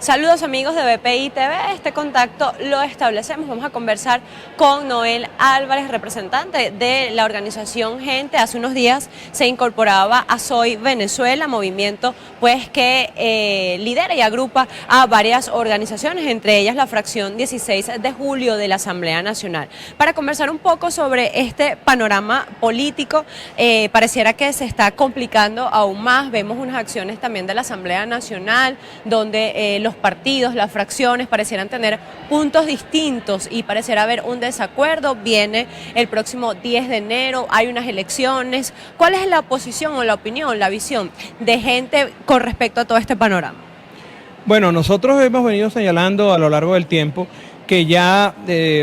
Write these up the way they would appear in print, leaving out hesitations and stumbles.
Saludos amigos de BPI TV, este contacto lo establecemos, vamos a conversar con Noel Álvarez, representante de la organización Gente. Hace unos días se incorporaba a Soy Venezuela, movimiento pues que lidera y agrupa a varias organizaciones, entre ellas la fracción 16 de julio de la Asamblea Nacional. Para conversar un poco sobre este panorama político, pareciera que se está complicando aún más. Vemos unas acciones también de la Asamblea Nacional, donde los partidos, las fracciones parecieran tener puntos distintos y pareciera haber un desacuerdo. Viene el próximo 10 de enero, hay unas elecciones. ¿Cuál es la posición o la opinión, la visión de Gente con respecto a todo este panorama? Bueno, nosotros hemos venido señalando a lo largo del tiempo que ya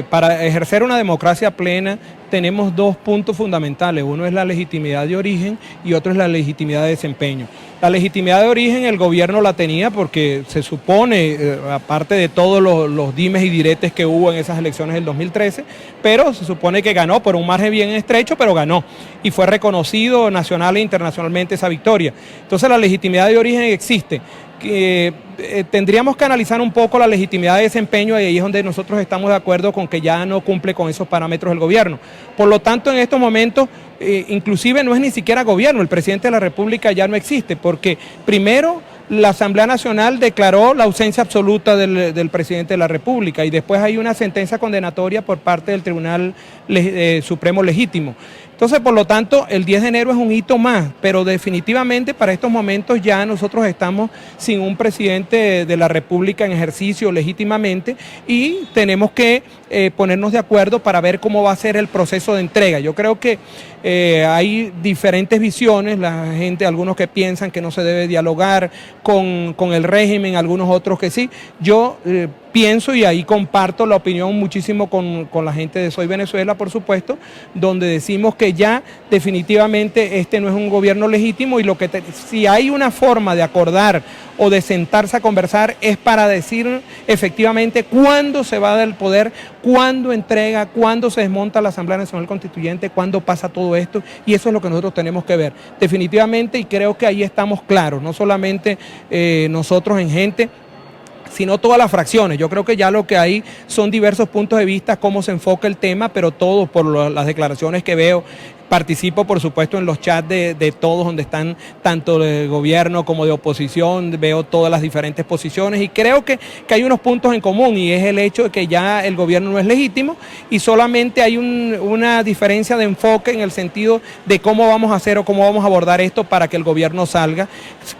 para ejercer una democracia plena tenemos dos puntos fundamentales. Uno es la legitimidad de origen y otro es la legitimidad de desempeño. La legitimidad de origen el gobierno la tenía porque se supone, aparte de todos los dimes y diretes que hubo en esas elecciones del 2013, pero se supone que ganó por un margen bien estrecho, pero ganó. Y fue reconocido nacional e internacionalmente esa victoria. Entonces la legitimidad de origen existe. Tendríamos que analizar un poco la legitimidad de desempeño y ahí es donde nosotros estamos de acuerdo con que ya no cumple con esos parámetros el gobierno. Por lo tanto, en estos momentos, inclusive no es ni siquiera gobierno, el presidente de la República ya no existe, porque primero la Asamblea Nacional declaró la ausencia absoluta del presidente de la República y después hay una sentencia condenatoria por parte del Tribunal Supremo Legítimo. Entonces, por lo tanto, el 10 de enero es un hito más, pero definitivamente para estos momentos ya nosotros estamos sin un presidente de la República en ejercicio legítimamente y tenemos que ponernos de acuerdo para ver cómo va a ser el proceso de entrega. Yo creo que hay diferentes visiones, la gente, algunos que piensan que no se debe dialogar con el régimen, algunos otros que sí. Yo pienso y ahí comparto la opinión muchísimo con la gente de Soy Venezuela, por supuesto, donde decimos que ya definitivamente este no es un gobierno legítimo y si hay una forma de acordar o de sentarse a conversar es para decir efectivamente cuándo se va del poder, cuándo entrega, cuándo se desmonta la Asamblea Nacional Constituyente, cuándo pasa todo esto, y eso es lo que nosotros tenemos que ver definitivamente, y creo que ahí estamos claros, no solamente nosotros en Gente, sino todas las fracciones. Yo creo que ya lo que hay son diversos puntos de vista, cómo se enfoca el tema, pero todos por las declaraciones que veo. Participo, por supuesto, en los chats de todos, donde están tanto de gobierno como de oposición, veo todas las diferentes posiciones y creo que hay unos puntos en común y es el hecho de que ya el gobierno no es legítimo y solamente hay una diferencia de enfoque en el sentido de cómo vamos a hacer o cómo vamos a abordar esto para que el gobierno salga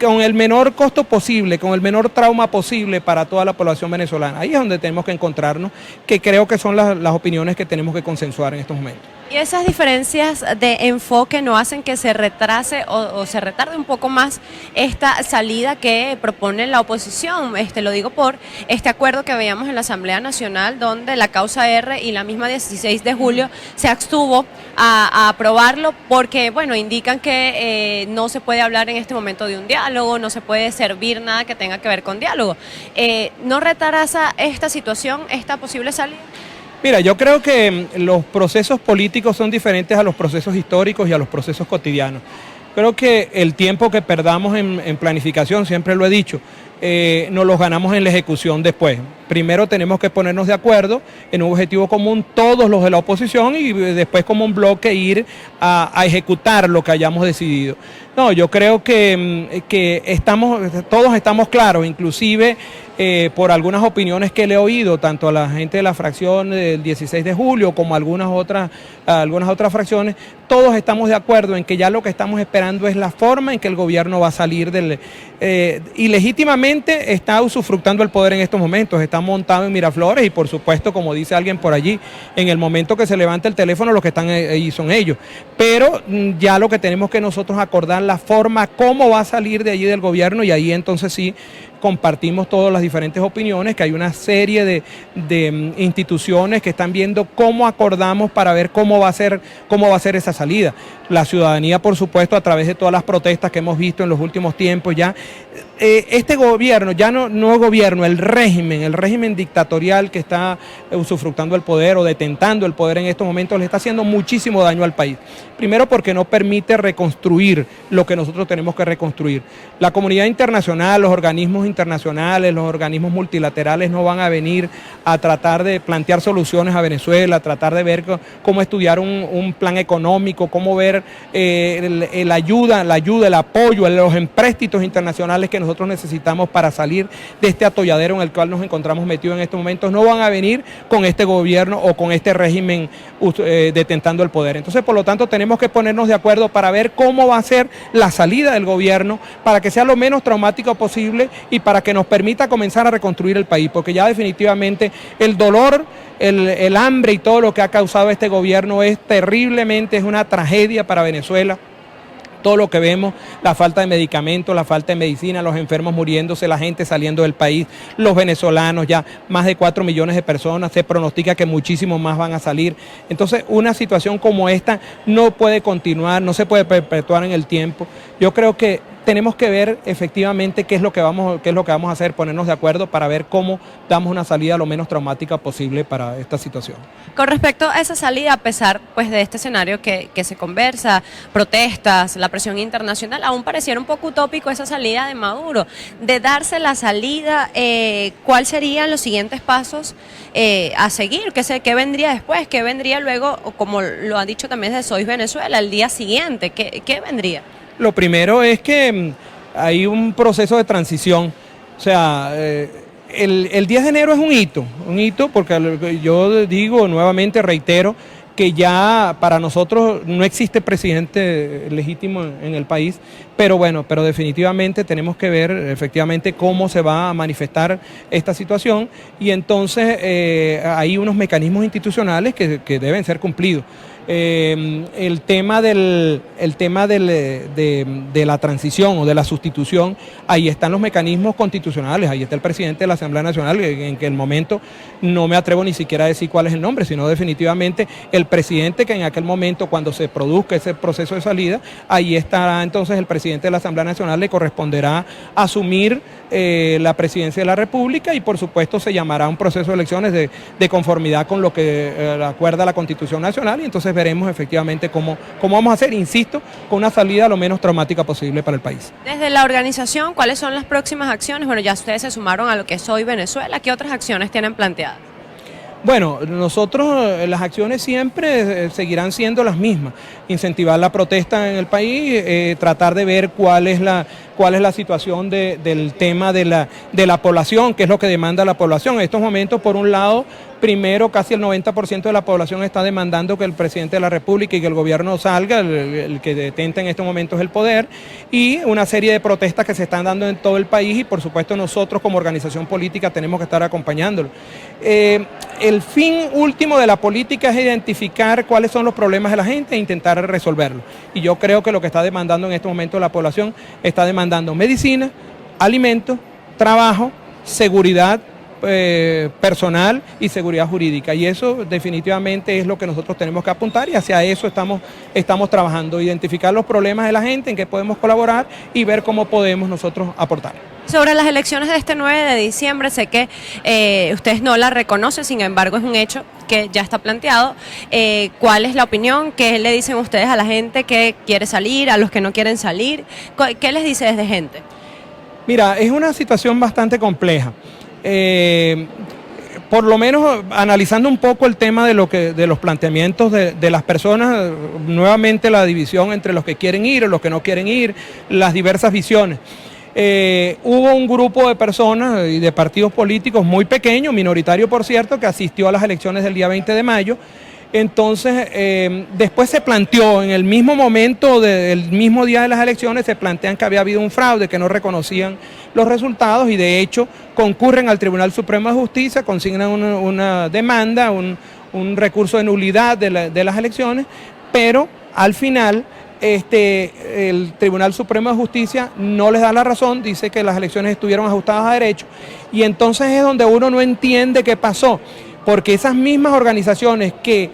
con el menor costo posible, con el menor trauma posible para toda la población venezolana. Ahí es donde tenemos que encontrarnos, que creo que son las opiniones que tenemos que consensuar en estos momentos. ¿Y esas diferencias de enfoque no hacen que se retrase o se retarde un poco más esta salida que propone la oposición? Lo digo por este acuerdo que veíamos en la Asamblea Nacional, donde la causa R y la misma 16 de julio se abstuvo a aprobarlo porque, bueno, indican que no se puede hablar en este momento de un diálogo, no se puede servir nada que tenga que ver con diálogo. ¿No retrasa esta situación, esta posible salida? Mira, yo creo que los procesos políticos son diferentes a los procesos históricos y a los procesos cotidianos. Creo que el tiempo que perdamos en planificación, siempre lo he dicho, nos los ganamos en la ejecución después. Primero tenemos que ponernos de acuerdo en un objetivo común todos los de la oposición y después como un bloque ir a ejecutar lo que hayamos decidido. No, yo creo que todos estamos claros, inclusive por algunas opiniones que le he oído, tanto a la gente de la fracción del 16 de julio como a algunas otras fracciones, todos estamos de acuerdo en que ya lo que estamos esperando es la forma en que el gobierno va a salir y legítimamente está usufructando el poder en estos momentos, está montado en Miraflores y por supuesto, como dice alguien por allí, en el momento que se levanta el teléfono los que están ahí son ellos, pero ya lo que tenemos que nosotros acordar la forma, cómo va a salir de allí del gobierno y ahí entonces sí compartimos todas las diferentes opiniones, que hay una serie de instituciones que están viendo cómo acordamos para ver cómo va a ser esa salida. La ciudadanía, por supuesto, a través de todas las protestas que hemos visto en los últimos tiempos ya, este gobierno, ya no gobierno, el régimen dictatorial que está usufructando el poder o detentando el poder en estos momentos, le está haciendo muchísimo daño al país. Primero porque no permite reconstruir lo que nosotros tenemos que reconstruir. La comunidad internacional, los organismos internacionales, los organismos multilaterales no van a venir a tratar de plantear soluciones a Venezuela, a tratar de ver cómo estudiar un plan económico, cómo ver la ayuda, el apoyo, los empréstitos internacionales que nosotros necesitamos para salir de este atolladero en el cual nos encontramos metidos en estos momentos, no van a venir con este gobierno o con este régimen detentando el poder. Entonces, por lo tanto, tenemos que ponernos de acuerdo para ver cómo va a ser la salida del gobierno, para que sea lo menos traumático posible y para que nos permita comenzar a reconstruir el país, porque ya definitivamente el dolor, el hambre y todo lo que ha causado este gobierno es terriblemente, es una tragedia para Venezuela. Todo lo que vemos, la falta de medicamentos, la falta de medicina, los enfermos muriéndose, la gente saliendo del país, los venezolanos, ya más de 4 millones de personas, se pronostica que muchísimos más van a salir. Entonces, una situación como esta no puede continuar, no se puede perpetuar en el tiempo. Yo creo que tenemos que ver efectivamente qué es lo que vamos a hacer, ponernos de acuerdo para ver cómo damos una salida lo menos traumática posible para esta situación. Con respecto a esa salida, a pesar pues de este escenario que se conversa, protestas, la presión internacional, aún pareciera un poco utópico esa salida de Maduro. De darse la salida, ¿cuáles serían los siguientes pasos a seguir? ¿Qué vendría después? ¿Qué vendría luego, como lo ha dicho también de Soy Venezuela, el día siguiente? ¿Qué vendría? Lo primero es que hay un proceso de transición, o sea, el 10 de enero es un hito porque yo digo nuevamente, reitero, que ya para nosotros no existe presidente legítimo en el país, pero definitivamente tenemos que ver efectivamente cómo se va a manifestar esta situación y entonces hay unos mecanismos institucionales que deben ser cumplidos. El tema de la transición o de la sustitución, ahí están los mecanismos constitucionales, ahí está el presidente de la Asamblea Nacional, en que el momento no me atrevo ni siquiera a decir cuál es el nombre, sino definitivamente el presidente que en aquel momento, cuando se produzca ese proceso de salida, ahí estará entonces el presidente de la Asamblea Nacional, le corresponderá asumir la presidencia de la República y por supuesto se llamará un proceso de elecciones de conformidad con lo que acuerda la Constitución Nacional y entonces veremos efectivamente cómo vamos a hacer, insisto, con una salida lo menos traumática posible para el país. Desde la organización, ¿cuáles son las próximas acciones? Bueno, ya ustedes se sumaron a lo que Soy Venezuela, ¿qué otras acciones tienen planteadas? Bueno, nosotros las acciones siempre seguirán siendo las mismas, incentivar la protesta en el país, tratar de ver cuál es la situación del tema de la población, qué es lo que demanda la población. En estos momentos, por un lado, primero casi el 90% de la población está demandando que el presidente de la República y que el gobierno salga, el que detenta en estos momentos el poder, y una serie de protestas que se están dando en todo el país y por supuesto nosotros como organización política tenemos que estar acompañándolo. El fin último de la política es identificar cuáles son los problemas de la gente e intentar resolverlos. Y yo creo que lo que está demandando en este momento la población está demandando medicina, alimentos, trabajo, seguridad personal y seguridad jurídica, y eso definitivamente es lo que nosotros tenemos que apuntar y hacia eso estamos trabajando, identificar los problemas de la gente, en qué podemos colaborar y ver cómo podemos nosotros aportar. Sobre las elecciones de este 9 de diciembre, sé que ustedes no la reconocen, sin embargo es un hecho que ya está planteado. ¿Cuál es la opinión? ¿Qué le dicen ustedes a la gente que quiere salir, a los que no quieren salir? ¿Qué les dice desde gente? Mira, es una situación bastante compleja. Por lo menos analizando un poco el tema de los planteamientos de las personas, nuevamente la división entre los que quieren ir o los que no quieren ir, las diversas visiones. Hubo un grupo de personas y de partidos políticos muy pequeño, minoritario por cierto, que asistió a las elecciones del día 20 de mayo. Entonces, después se planteó, en el mismo momento del mismo día de las elecciones, se plantean que había habido un fraude, que no reconocían los resultados y de hecho concurren al Tribunal Supremo de Justicia, consignan una demanda, un recurso de nulidad de las elecciones, pero al final el Tribunal Supremo de Justicia no les da la razón, dice que las elecciones estuvieron ajustadas a derecho y entonces es donde uno no entiende qué pasó. Porque esas mismas organizaciones que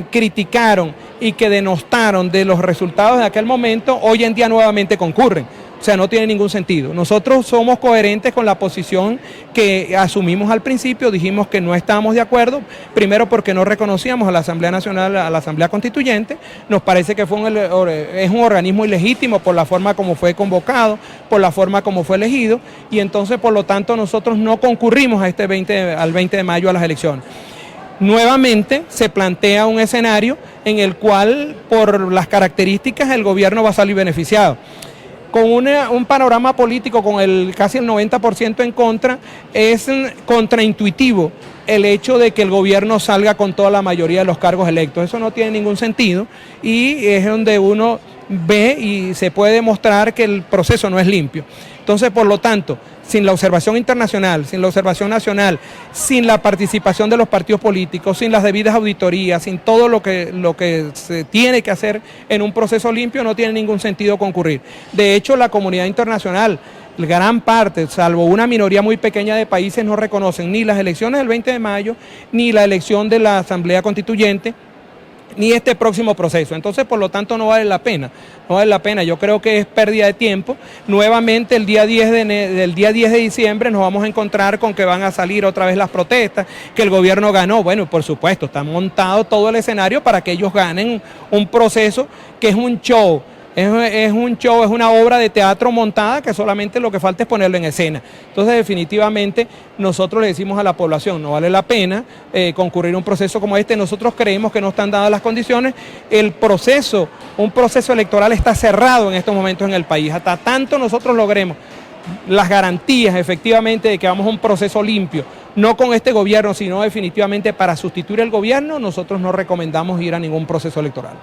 criticaron y que denostaron de los resultados de aquel momento, hoy en día nuevamente concurren. O sea, no tiene ningún sentido. Nosotros somos coherentes con la posición que asumimos al principio, dijimos que no estábamos de acuerdo, primero porque no reconocíamos a la Asamblea Nacional, a la Asamblea Constituyente, nos parece que es un organismo ilegítimo por la forma como fue convocado, por la forma como fue elegido, y entonces por lo tanto nosotros no concurrimos a al 20 de mayo a las elecciones. Nuevamente se plantea un escenario en el cual por las características el gobierno va a salir beneficiado. Con un panorama político con casi el 90% en contra, es contraintuitivo el hecho de que el gobierno salga con toda la mayoría de los cargos electos. Eso no tiene ningún sentido y es donde uno ve y se puede demostrar que el proceso no es limpio. Entonces, por lo tanto, sin la observación internacional, sin la observación nacional, sin la participación de los partidos políticos, sin las debidas auditorías, sin todo lo que se tiene que hacer en un proceso limpio, no tiene ningún sentido concurrir. De hecho, la comunidad internacional, gran parte, salvo una minoría muy pequeña de países, no reconocen ni las elecciones del 20 de mayo, ni la elección de la Asamblea Constituyente, ni este próximo proceso. Entonces, por lo tanto, no vale la pena. No vale la pena. Yo creo que es pérdida de tiempo. Nuevamente, el día 10 de diciembre nos vamos a encontrar con que van a salir otra vez las protestas, que el gobierno ganó. Bueno, por supuesto, está montado todo el escenario para que ellos ganen un proceso que es un show. Es un show, es una obra de teatro montada que solamente lo que falta es ponerlo en escena. Entonces, definitivamente, nosotros le decimos a la población, no vale la pena concurrir a un proceso como este. Nosotros creemos que no están dadas las condiciones. Un proceso electoral está cerrado en estos momentos en el país. Hasta tanto nosotros logremos las garantías, efectivamente, de que vamos a un proceso limpio, no con este gobierno, sino definitivamente para sustituir el gobierno, nosotros no recomendamos ir a ningún proceso electoral.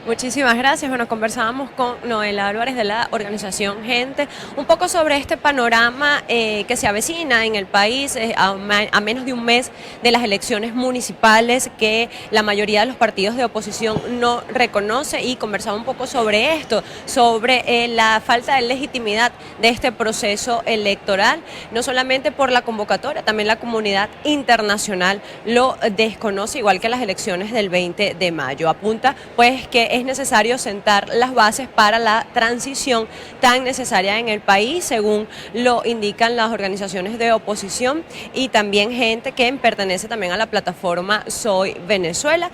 Muchísimas gracias. Bueno, conversábamos con Noel Álvarez de la organización Gente, un poco sobre este panorama que se avecina en el país a menos de un mes de las elecciones municipales que la mayoría de los partidos de oposición no reconoce, y conversaba un poco sobre esto, sobre la falta de legitimidad de este proceso electoral, no solamente por la convocatoria, también la comunidad internacional lo desconoce, igual que las elecciones del 20 de mayo. Apunta pues que es necesario sentar las bases para la transición tan necesaria en el país, según lo indican las organizaciones de oposición y también Gente, que pertenece también a la plataforma Soy Venezuela.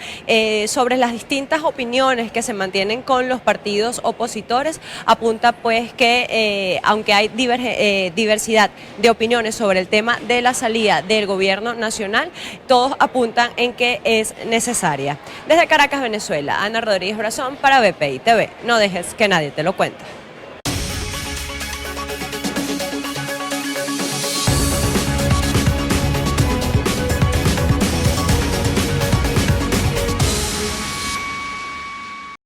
Sobre las distintas opiniones que se mantienen con los partidos opositores, apunta pues que aunque hay diversidad de opiniones sobre el tema de la salida del gobierno nacional, todos apuntan en que es necesaria. Desde Caracas, Venezuela, Ana Rodríguez Brazón para BPI TV. No dejes que nadie te lo cuente.